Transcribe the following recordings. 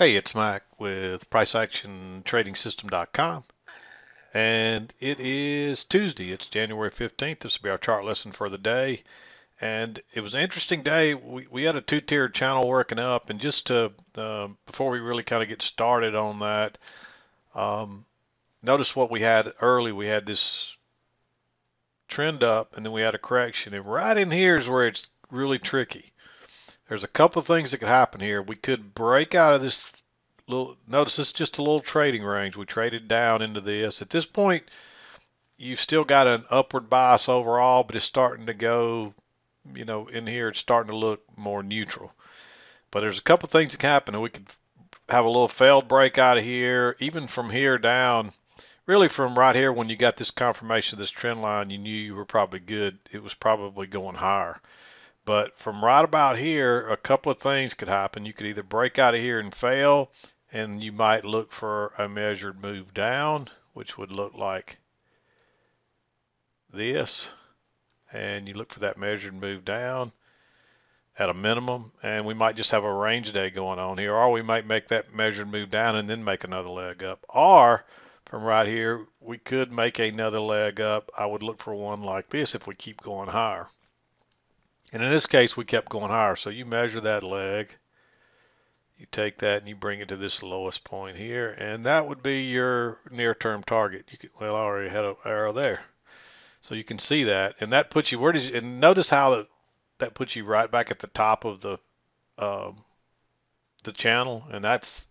Hey, it's Mike with PriceActionTradingSystem.com, and it is Tuesday. It's January 15th. This will be our chart lesson for the day, and it was an interesting day. We had a two-tiered channel working up, and just to before we really kind of get started on that, um, notice what we had early. We had this trend up, and then we had a correction, and right in here is where it's really tricky. There's a couple of things that could happen here. We could break out of this little, notice this is just a little trading range. We traded down into this. At this point, you've still got an upward bias overall, but it's starting to go, in here it's starting to look more neutral. But there's a couple of things that can happen, and we could have a little failed break out of here, even from here down. Really from right here when you got this confirmation of this trend line, you knew you were probably good. It was probably going higher. But from right about here, a couple of things could happen. You could either break out of here and fail, and you might look for a measured move down, which would look like this. And you look for that measured move down at a minimum, and we might just have a range day going on here, or we might make that measured move down and then make another leg up. Or from right here, we could make another leg up. I would look for one like this if we keep going higher. And in this case, we kept going higher. So you measure that leg, you take that and you bring it to this lowest point here, and that would be your near-term target. You could, well, I already had an arrow there. So you can see that, and that puts you, where does, and notice how that puts you right back at the top of um, the channel, and that's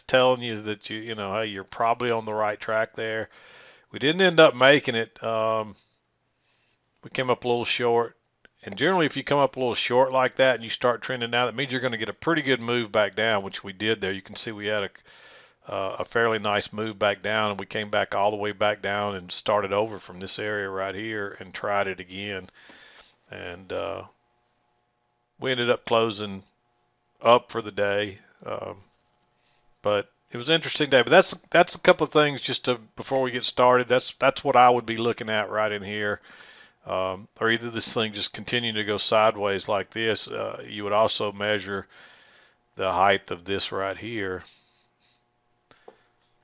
telling you that hey, you're probably on the right track there. We didn't end up making it. We came up a little short. And generally, if you come up a little short like that and you start trending down, that means you're going to get a pretty good move back down, which we did there. You can see we had a fairly nice move back down, and we came back all the way back down and started over from this area right here and tried it again. And we ended up closing up for the day. But it was an interesting day. But that's a couple of things just to before we get started. That's what I would be looking at right in here. Or either this thing just continuing to go sideways like this. You would also measure the height of this right here.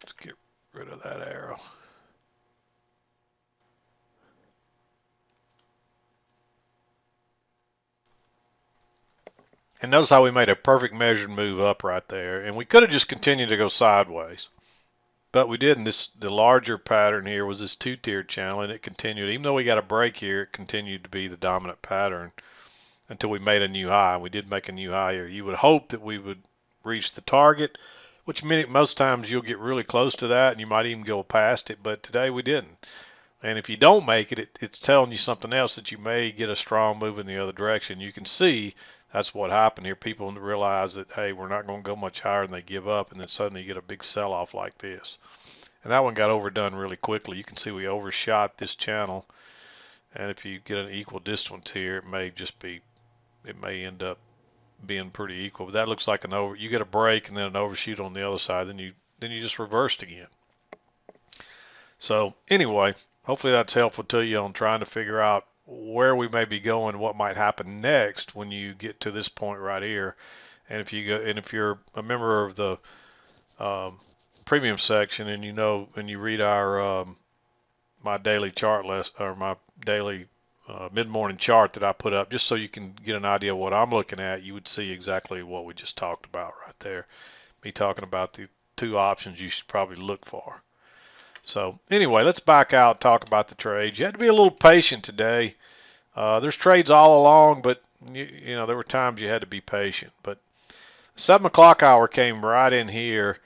Let's get rid of that arrow. And notice how we made a perfect measured move up right there. And we could have just continued to go sideways. But we didn't. The larger pattern here was this two-tiered channel, and it continued. Even though we got a break here, it continued to be the dominant pattern until we made a new high. We did make a new high here. You would hope that we would reach the target, which means most times you'll get really close to that, and you might even go past it. But today we didn't. And if you don't make it, it's telling you something else, that you may get a strong move in the other direction. You can see that's what happened here. People realize that, hey, we're not going to go much higher, and they give up, and then suddenly you get a big sell-off like this. And that one got overdone really quickly. You can see we overshot this channel, and if you get an equal distance here, it may end up being pretty equal. But that looks like you get a break and then an overshoot on the other side, then you just reversed again. So anyway, hopefully that's helpful to you on trying to figure out where we may be going, what might happen next when you get to this point right here. And if you're a member of the premium section, and and you read our my daily chart list, or my daily mid-morning chart that I put up, just so you can get an idea of what I'm looking at, you would see exactly what we just talked about right there. Me talking about the two options you should probably look for. So anyway, let's back out, talk about the trades. You had to be a little patient today. There's trades all along, but there were times you had to be patient. But 7 o'clock hour came right in here,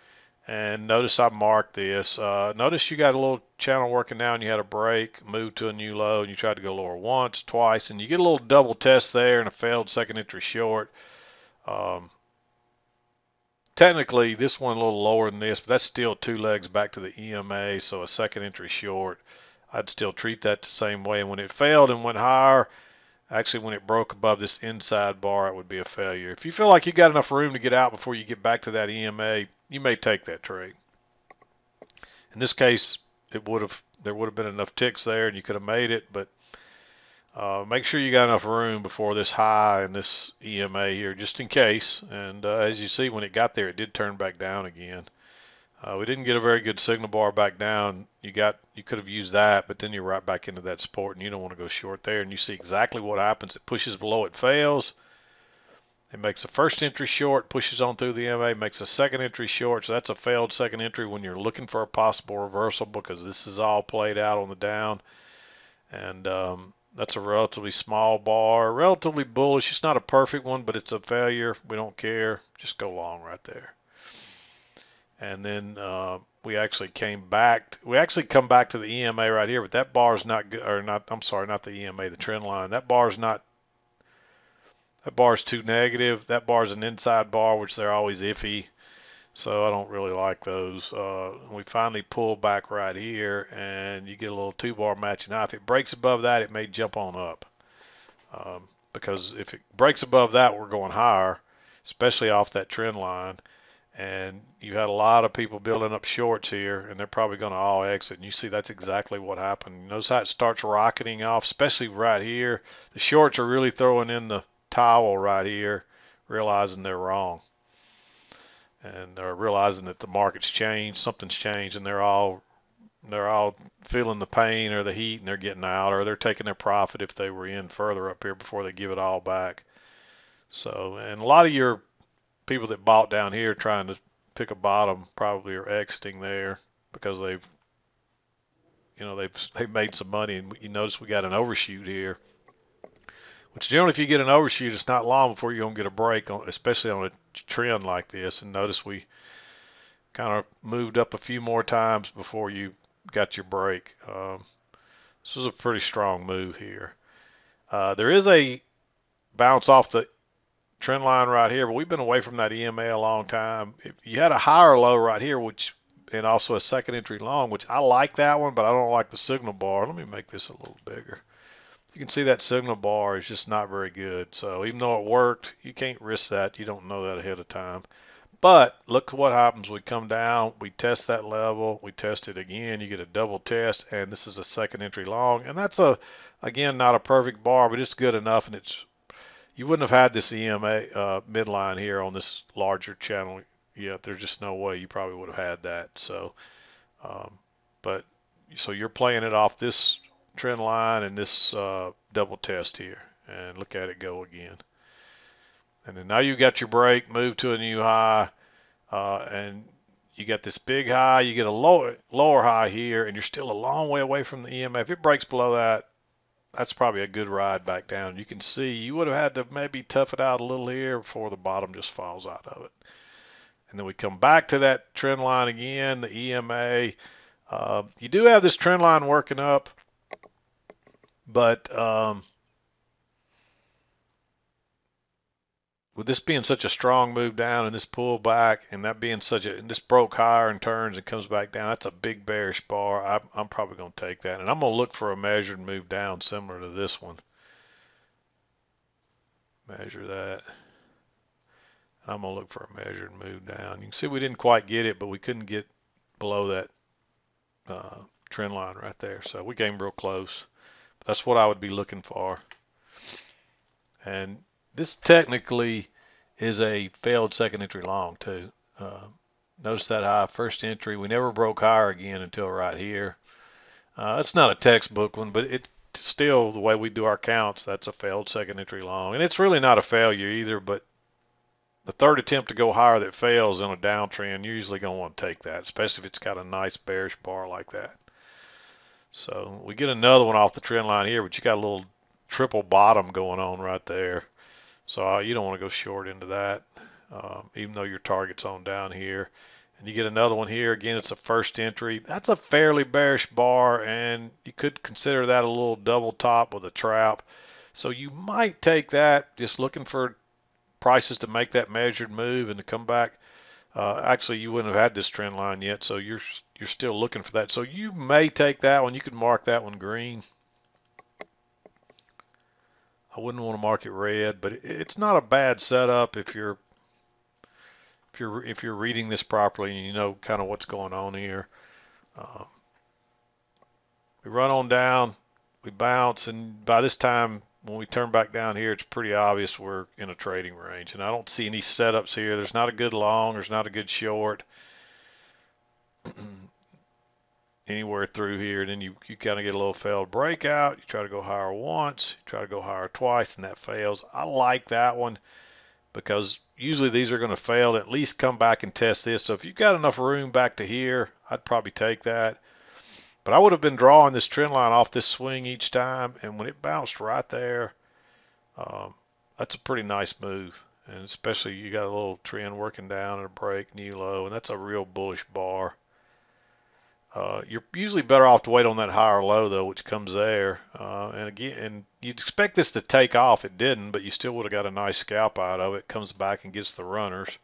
and notice I marked this. Notice you got a little channel working now, and you had a break, moved to a new low, and you tried to go lower once, twice, and you get a little double test there and a failed second entry short. Technically, this one a little lower than this, but that's still two legs back to the EMA, so a second entry short. I'd still treat that the same way. And when it failed and went higher, actually when it broke above this inside bar, it would be a failure. If you feel like you got enough room to get out before you get back to that EMA, you may take that trade. In this case, there would have been enough ticks there and you could have made it, but Make sure you got enough room before this high and this EMA here, just in case. And as you see, when it got there, it did turn back down again. We didn't get a very good signal bar back down. You could have used that, but then you're right back into that support, and you don't want to go short there. And you see exactly what happens. It pushes below, it fails. It makes a first entry short, pushes on through the MA, makes a second entry short. So that's a failed second entry when you're looking for a possible reversal, because this is all played out on the down. And that's a relatively small bar, relatively bullish. It's not a perfect one, but it's a failure. We don't care. Just go long right there. And then we actually came back. We actually come back to the EMA right here, but that bar is not good. Or not. I'm sorry, not the EMA, the trend line. That bar is not. That bar is too negative. That bar is an inside bar, which they're always iffy. So I don't really like those. We finally pull back right here, and you get a little 2-bar matching high. If it breaks above that, it may jump on up. Because if it breaks above that, we're going higher, especially off that trend line. And you had a lot of people building up shorts here, and they're probably going to all exit. And you see that's exactly what happened. Notice how it starts rocketing off, especially right here. The shorts are really throwing in the towel right here, realizing they're wrong. And they're realizing that the market's changed, something's changed, and they're all feeling the pain or the heat, and they're getting out, or they're taking their profit if they were in further up here before they give it all back. So, and a lot of your people that bought down here trying to pick a bottom probably are exiting there because they've made some money. And you notice we got an overshoot here, which generally if you get an overshoot, it's not long before you're gonna get a break on, especially on a trend like this. And notice we kind of moved up a few more times before you got your break. This was a pretty strong move here. There is a bounce off the trend line right here, but we've been away from that EMA a long time. If you had a higher low right here, and also a second entry long, which I like that one, but I don't like the signal bar. Let me make this a little bigger. You can see that signal bar is just not very good. So even though it worked, you can't risk that. You don't know that ahead of time. But look what happens. We come down, we test that level, we test it again, you get a double test, and this is a second entry long. And that's again, not a perfect bar, but it's good enough, and you wouldn't have had this EMA midline here on this larger channel yet. There's just no way you probably would have had that. So, so you're playing it off this trend line and this double test here, and look at it go again. And then now you got your break, move to a new high, and you got this big high, you get a lower high here, and you're still a long way away from the EMA. If it breaks below that, that's probably a good ride back down. You can see you would have had to maybe tough it out a little here before the bottom just falls out of it. And then we come back to that trend line again, the EMA. You do have this trend line working up, but with this being such a strong move down and this pullback, and that being and this broke higher and turns and comes back down, that's a big bearish bar. I'm probably going to take that, and I'm going to look for a measured move down similar to this one. Measure that. I'm going to look for a measured move down. You can see we didn't quite get it, but we couldn't get below that trend line right there. So we came real close. That's what I would be looking for. And this technically is a failed second entry long too. Notice that high first entry. We never broke higher again until right here. It's not a textbook one, but it's still the way we do our counts. That's a failed second entry long. And it's really not a failure either, but the third attempt to go higher that fails in a downtrend, you're usually going to want to take that, especially if it's got a nice bearish bar like that. So we get another one off the trend line here, but you got a little triple bottom going on right there. So you don't want to go short into that, even though your target's on down here. And you get another one here. Again, it's a first entry. That's a fairly bearish bar, and you could consider that a little double top with a trap. So you might take that, just looking for prices to make that measured move and to come back. Actually, you wouldn't have had this trend line yet, so you're still looking for that. So you may take that one. You could mark that one green. I wouldn't want to mark it red, but it's not a bad setup if you're reading this properly and you know kind of what's going on here. We run on down. we bounce, and by this time, when we turn back down here, it's pretty obvious we're in a trading range. And I don't see any setups here. There's not a good long. There's not a good short anywhere through here. And then you kind of get a little failed breakout. You try to go higher once. You try to go higher twice, and that fails. I like that one because usually these are going to fail to at least come back and test this. So if you've got enough room back to here, I'd probably take that. But I would have been drawing this trend line off this swing each time, and when it bounced right there, that's a pretty nice move. And especially you got a little trend working down and a break, new low, and that's a real bullish bar. You're usually better off to wait on that higher low though, which comes there. And again, and you'd expect this to take off. It didn't, but you still would have got a nice scalp out of it. Comes back and gets the runners,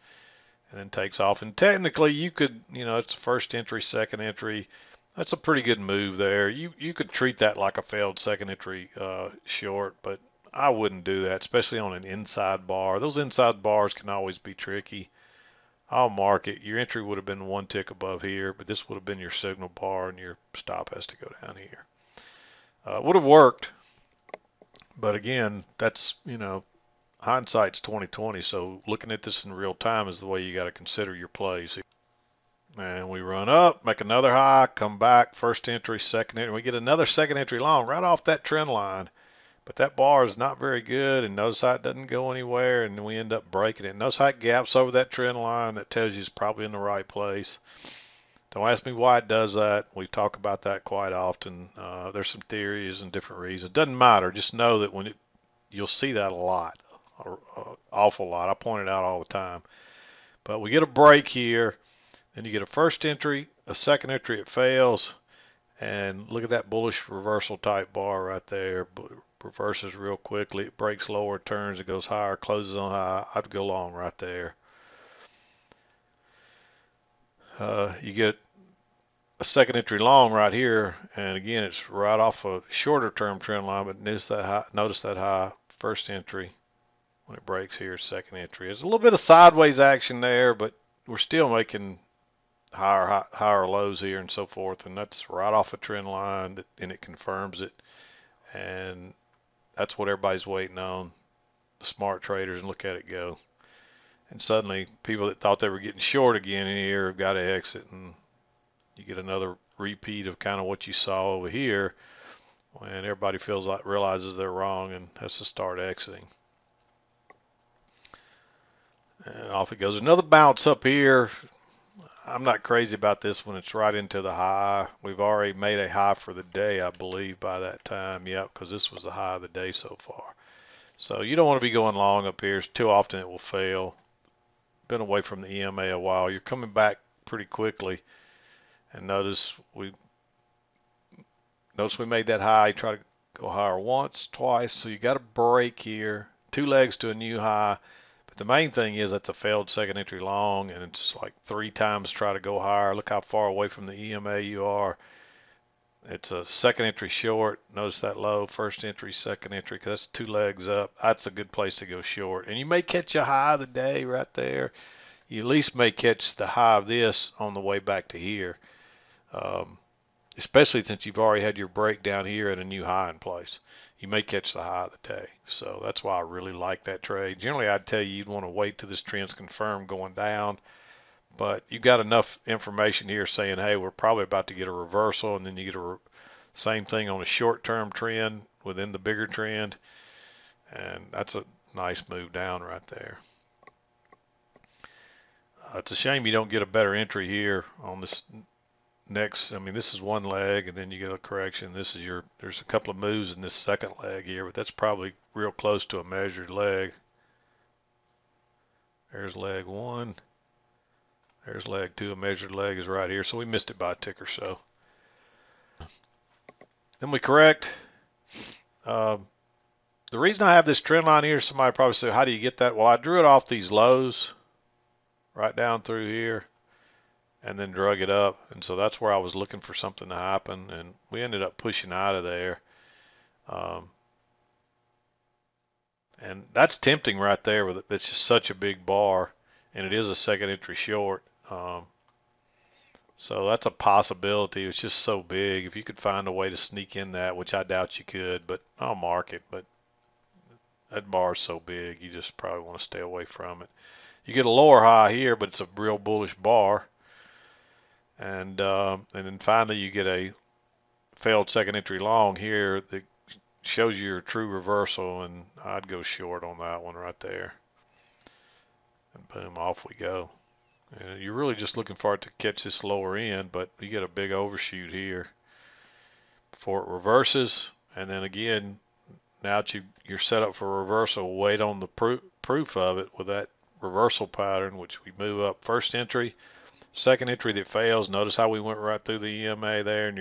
and then takes off. And technically, you could, it's first entry, second entry. That's a pretty good move there. You could treat that like a failed second entry short, but I wouldn't do that, especially on an inside bar. Those inside bars can always be tricky. I'll mark it. Your entry would have been one tick above here, but this would have been your signal bar, and your stop has to go down here. Would have worked, but again, that's hindsight's 20/20. So looking at this in real time is the way you got to consider your plays. And we run up, make another high, come back, first entry, second entry. We get another second entry long right off that trend line. But that bar is not very good, and notice how it doesn't go anywhere, and we end up breaking it. Notice how it gaps over that trend line. That tells you it's probably in the right place. Don't ask me why it does that. We talk about that quite often. There's some theories and different reasons. It doesn't matter. Just know that you'll see that a lot, or awful lot. I point it out all the time. But we get a break here. Then you get a first entry, a second entry, it fails, and look at that bullish reversal type bar right there. Reverses real quickly, it breaks lower, turns, it goes higher, closes on high. I'd go long right there. You get a second entry long right here, and again, it's right off a shorter term trend line, but notice that high first entry when it breaks here, second entry. There's a little bit of sideways action there, but we're still making higher lows here and so forth, and that's right off a trend line, and it confirms it, and that's what everybody's waiting on, the smart traders, and look at it go. And suddenly people that thought they were getting short again in here have got to exit, and you get another repeat of kind of what you saw over here when everybody realizes they're wrong and has to start exiting. And off it goes. Another bounce up here. I'm not crazy about this when it's right into the high. We've already made a high for the day, I believe, by that time. Yep, because this was the high of the day so far. So you don't want to be going long up here. Too often it will fail. Been away from the EMA a while. You're coming back pretty quickly. And notice we made that high. Try to go higher once, twice. So you got a break here. 2 legs to a new high. The main thing is that's a failed second entry long, and it's like 3 times try to go higher. Look how far away from the EMA you are. It's a second entry short. Notice that low, first entry, second entry, because that's 2 legs up. That's a good place to go short. And you may catch a high of the day right there. You at least may catch the high of this on the way back to here, especially since you've already had your break down here at a new high in place. You may catch the high of the day. So that's why I really like that trade. Generally, I'd tell you you'd want to wait till this trend's confirmed going down. But you've got enough information here saying, hey, we're probably about to get a reversal, and then you get a same thing on a short-term trend within the bigger trend. And that's a nice move down right there. It's a shame you don't get a better entry here on this next. I mean, this is one leg, and then you get a correction. There's a couple of moves in this second leg here, but that's probably real close to a measured leg. There's leg 1. There's leg 2. A measured leg is right here, so we missed it by a tick or so. Then we correct. The reason I have this trend line here, somebody probably say, how do you get that? Well, I drew it off these lows right down through here, and then drug it up, and so that's where I was looking for something to happen, and we ended up pushing out of there. And that's tempting right there. It's just such a big bar, and it is a second entry short. So that's a possibility. It's just so big. If you could find a way to sneak in that, which I doubt you could, but I'll mark it. But that bar is so big, you just probably want to stay away from it. You get a lower high here, but it's a real bullish bar. And then finally you get a failed second entry long here that shows you your true reversal, and I'd go short on that one right there. And boom, off we go. And you're really just looking for it to catch this lower end, but you get a big overshoot here before it reverses. And then again, now that you're set up for reversal, wait on the proof of it with that reversal pattern, which we move up first entry, second entry that fails. Notice how we went right through the EMA there, and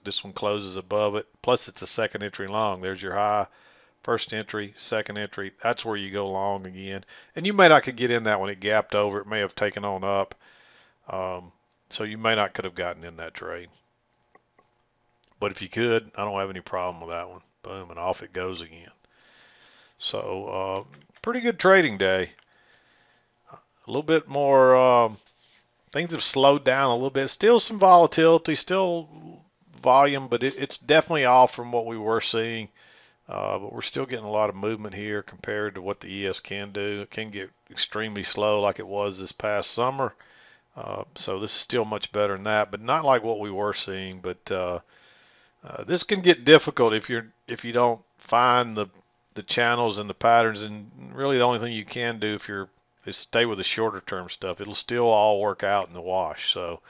this one closes above it. Plus it's a second entry long. There's your high. First entry, second entry, that's where you go long again. And you may not could get in that when it gapped over. It may have taken on up. So you may not could have gotten in that trade. But if you could, I don't have any problem with that one. Boom, and off it goes again. So pretty good trading day. A little bit more, things have slowed down a little bit. Still some volatility, still volume, but it's definitely off from what we were seeing. But we're still getting a lot of movement here compared to what the ES can do. It can get extremely slow like it was this past summer. So this is still much better than that, but not like what we were seeing. But this can get difficult if you don't find the channels and the patterns. And really the only thing you can do is stay with the shorter term stuff. It'll still all work out in the wash. So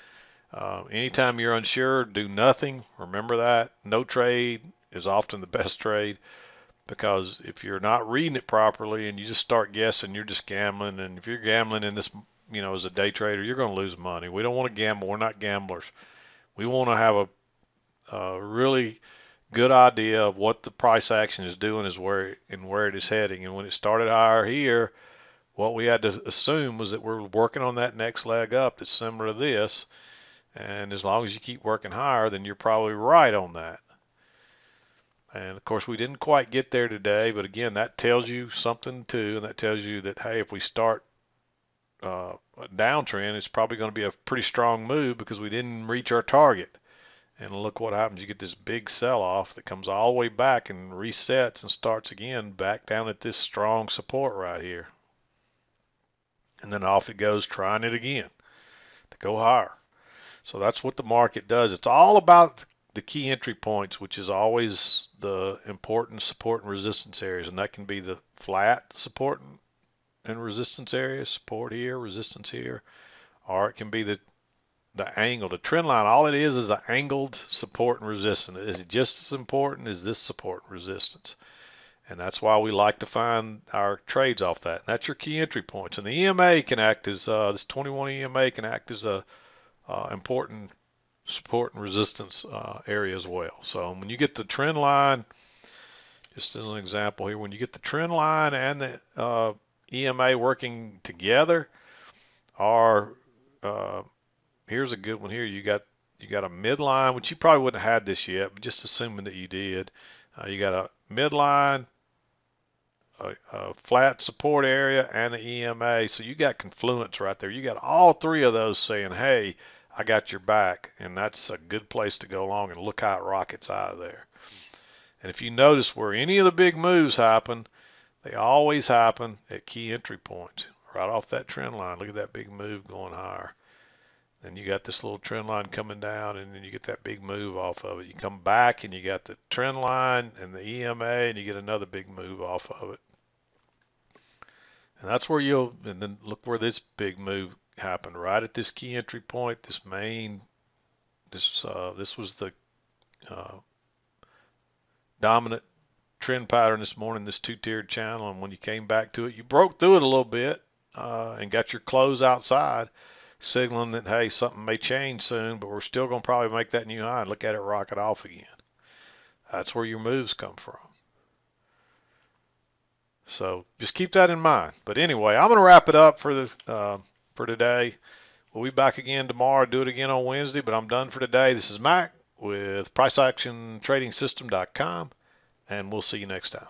anytime you're unsure, do nothing. Remember that. No trade is often the best trade, because if you're not reading it properly and you just start guessing, you're just gambling. And if you're gambling in this, as a day trader, you're going to lose money. We don't want to gamble. We're not gamblers. We want to have a really good idea of what the price action is doing, where it is heading. And when it started higher here, what we had to assume was that we're working on that next leg up that's similar to this. And as long as you keep working higher, then you're probably right on that. And of course we didn't quite get there today, but again, that tells you something too, and that tells you that, hey, if we start a downtrend, it's probably going to be a pretty strong move because we didn't reach our target. And look what happens. You get this big sell-off that comes all the way back and resets and starts again back down at this strong support right here. And then off it goes, trying it again to go higher. So that's what the market does. It's all about the key entry points, which is always the important support and resistance areas, and that can be the flat support and resistance areas, support here, resistance here, or it can be the angle, the trend line. All it is an angled support and resistance. Is it just as important as this support and resistance? And that's why we like to find our trades off that. And that's your key entry points. And the EMA can act as this 21 EMA can act as a important support and resistance area as well. So when you get the trend line, just as an example here, when you get the trend line and the EMA working together, or here's a good one here. You got a midline, which you probably wouldn't have had this yet, but just assuming that you did. You got a midline, a flat support area, and an EMA. So you got confluence right there. You got all three of those saying, hey, I got your back, and that's a good place to go long, and look how it rockets out of there. And if you notice where any of the big moves happen, they always happen at key entry points, right off that trend line. Look at that big move going higher. Then you got this little trend line coming down, and then you get that big move off of it. You come back, and you got the trend line and the EMA, and you get another big move off of it. And that's where and then look where this big move happened, right at this key entry point. This was the dominant trend pattern this morning, this two-tiered channel. And when you came back to it, you broke through it a little bit and got your close outside, signaling that, hey, something may change soon, but we're still going to probably make that new high and look at it rocket off again. That's where your moves come from. So just keep that in mind. But anyway, I'm going to wrap it up for today. We'll be back again tomorrow, do it again on Wednesday, but I'm done for today. This is Mac with PriceActionTradingSystem.com, and we'll see you next time.